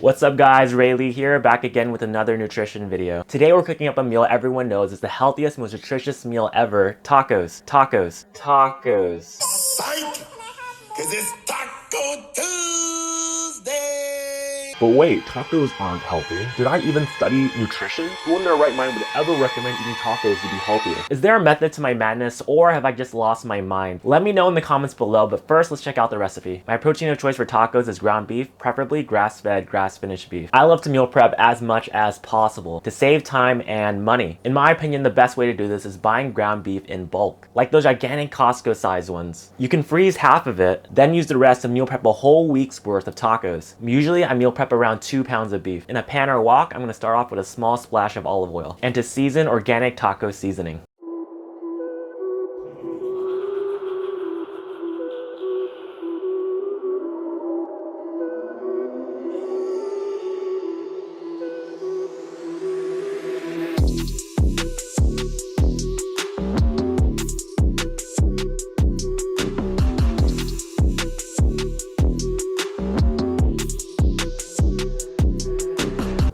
What's up guys, Rayleigh here, back again with another nutrition video. Today we're cooking up a meal everyone knows is the healthiest, most nutritious meal ever, tacos. Psych! Cause it's Taco Tuesday! But wait, tacos aren't healthy. Did I even study nutrition? Who in their right mind would ever recommend eating tacos to be healthier? Is there a method to my madness, or have I just lost my mind? Let me know in the comments below, but first let's check out the recipe. My protein of choice for tacos is ground beef, preferably grass-fed, grass-finished beef. I love to meal prep as much as possible to save time and money. In my opinion, the best way to do this is buying ground beef in bulk, like those gigantic Costco-sized ones. You can freeze half of it, then use the rest to meal prep a whole week's worth of tacos. Usually I meal prep around 2 pounds of beef. In a pan or wok, I'm going to start off with a small splash of olive oil and to season organic taco seasoning.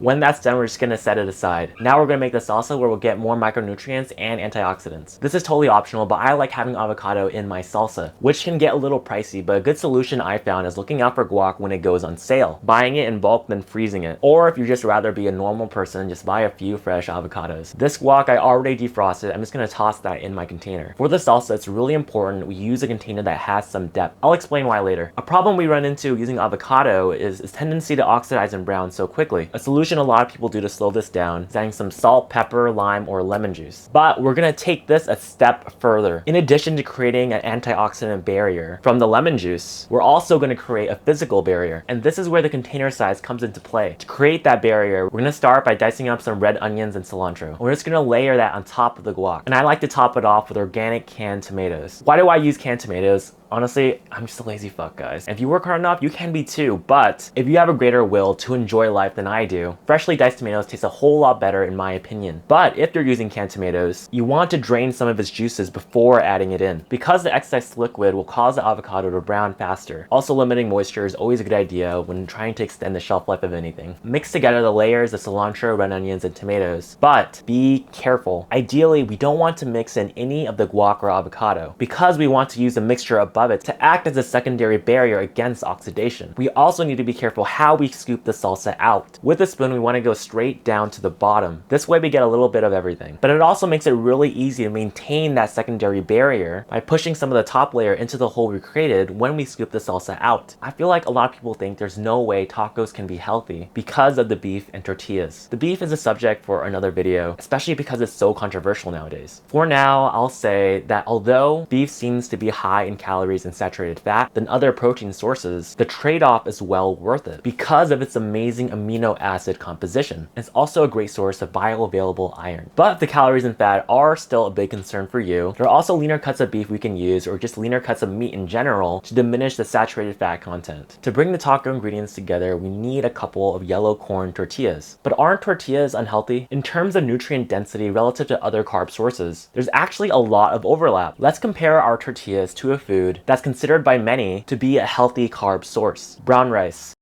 When that's done, we're just gonna set it aside. Now we're gonna make the salsa where we'll get more micronutrients and antioxidants. This is totally optional, but I like having avocado in my salsa, which can get a little pricey, but a good solution I found is looking out for guac when it goes on sale. Buying it in bulk, then freezing it. Or if you just rather be a normal person, just buy a few fresh avocados. This guac I already defrosted, I'm just gonna toss that in my container. For the salsa, it's really important we use a container that has some depth. I'll explain why later. A problem we run into using avocado is its tendency to oxidize and brown so quickly. A solution a lot of people do to slow this down is adding some salt, pepper, lime, or lemon juice. But we're gonna take this a step further. In addition to creating an antioxidant barrier from the lemon juice, we're also gonna create a physical barrier. And this is where the container size comes into play. To create that barrier, we're gonna start by dicing up some red onions and cilantro. We're just gonna layer that on top of the guac. And I like to top it off with organic canned tomatoes. Why do I use canned tomatoes? Honestly, I'm just a lazy fuck, guys. If you work hard enough, you can be too, but if you have a greater will to enjoy life than I do, freshly diced tomatoes taste a whole lot better in my opinion. But if you're using canned tomatoes, you want to drain some of its juices before adding it in, because the excess liquid will cause the avocado to brown faster. Also, limiting moisture is always a good idea when trying to extend the shelf life of anything. Mix together the layers of cilantro, red onions, and tomatoes, but be careful. Ideally, we don't want to mix in any of the guac or avocado, because we want to use a mixture above it to act as a secondary barrier against oxidation. We also need to be careful how we scoop the salsa out. With a spoon, we want to go straight down to the bottom. This way we get a little bit of everything. But it also makes it really easy to maintain that secondary barrier by pushing some of the top layer into the hole we created when we scoop the salsa out. I feel like a lot of people think there's no way tacos can be healthy because of the beef and tortillas. The beef is a subject for another video, especially because it's so controversial nowadays. For now, I'll say that although beef seems to be high in calories and saturated fat than other protein sources, the trade-off is well worth it because of its amazing amino acid composition. It's also a great source of bioavailable iron. But the calories and fat are still a big concern for you. There are also leaner cuts of beef we can use, or just leaner cuts of meat in general, to diminish the saturated fat content. To bring the taco ingredients together, we need a couple of yellow corn tortillas. But aren't tortillas unhealthy? In terms of nutrient density relative to other carb sources, there's actually a lot of overlap. Let's compare our tortillas to a food that's considered by many to be a healthy carb source: brown rice.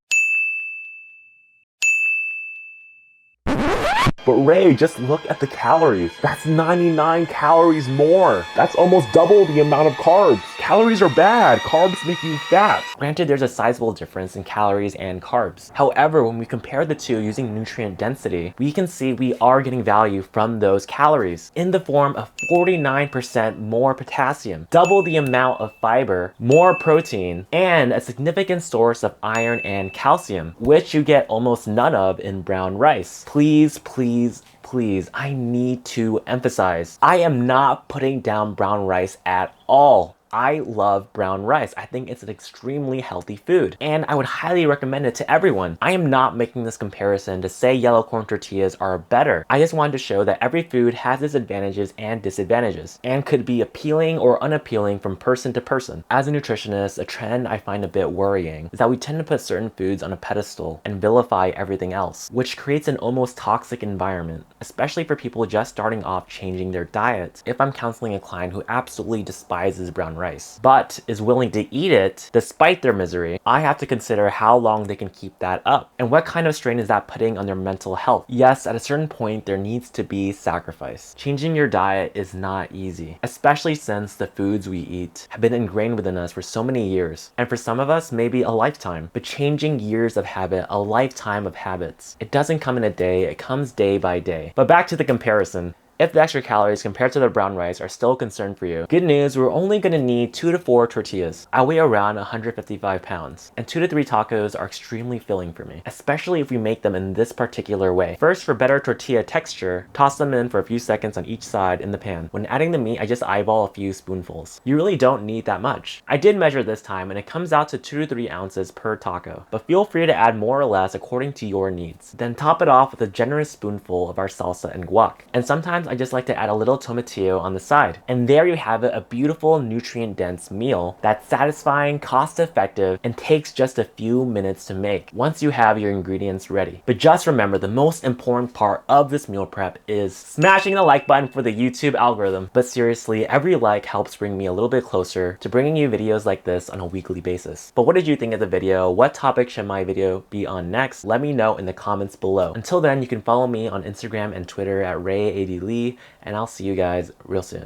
But Ray, just look at the calories. That's 99 calories more. That's almost double the amount of carbs. Calories are bad. Carbs make you fat. Granted, there's a sizable difference in calories and carbs. However, when we compare the two using nutrient density, we can see we are getting value from those calories in the form of 49% more potassium, double the amount of fiber, more protein, and a significant source of iron and calcium, which you get almost none of in brown rice. Please, I need to emphasize, I am not putting down brown rice at all. I love brown rice. I think it's an extremely healthy food, and I would highly recommend it to everyone. I am not making this comparison to say yellow corn tortillas are better. I just wanted to show that every food has its advantages and disadvantages, and could be appealing or unappealing from person to person. As a nutritionist, a trend I find a bit worrying is that we tend to put certain foods on a pedestal and vilify everything else, which creates an almost toxic environment, especially for people just starting off changing their diet. If I'm counseling a client who absolutely despises brown rice, rice, but is willing to eat it despite their misery, I have to consider how long they can keep that up and what kind of strain is that putting on their mental health. Yes, at a certain point, there needs to be sacrifice. Changing your diet is not easy, especially since the foods we eat have been ingrained within us for so many years, and for some of us, maybe a lifetime. But changing years of habit, a lifetime of habits, it doesn't come in a day, it comes day by day. But back to the comparison. If the extra calories compared to the brown rice are still a concern for you, good news, we're only going to need 2 to 4 tortillas. I weigh around 155 pounds, and 2 to 3 tacos are extremely filling for me, especially if we make them in this particular way. First, for better tortilla texture, toss them in for a few seconds on each side in the pan. When adding the meat, I just eyeball a few spoonfuls. You really don't need that much. I did measure this time, and it comes out to 2 to 3 ounces per taco, but feel free to add more or less according to your needs. Then top it off with a generous spoonful of our salsa and guac. And sometimes I just like to add a little tomatillo on the side. And there you have it, a beautiful nutrient-dense meal that's satisfying, cost-effective, and takes just a few minutes to make once you have your ingredients ready. But just remember, the most important part of this meal prep is smashing the like button for the YouTube algorithm. But seriously, every like helps bring me a little bit closer to bringing you videos like this on a weekly basis. But what did you think of the video? What topic should my video be on next? Let me know in the comments below. Until then, you can follow me on Instagram and Twitter at RayADLee, and I'll see you guys real soon.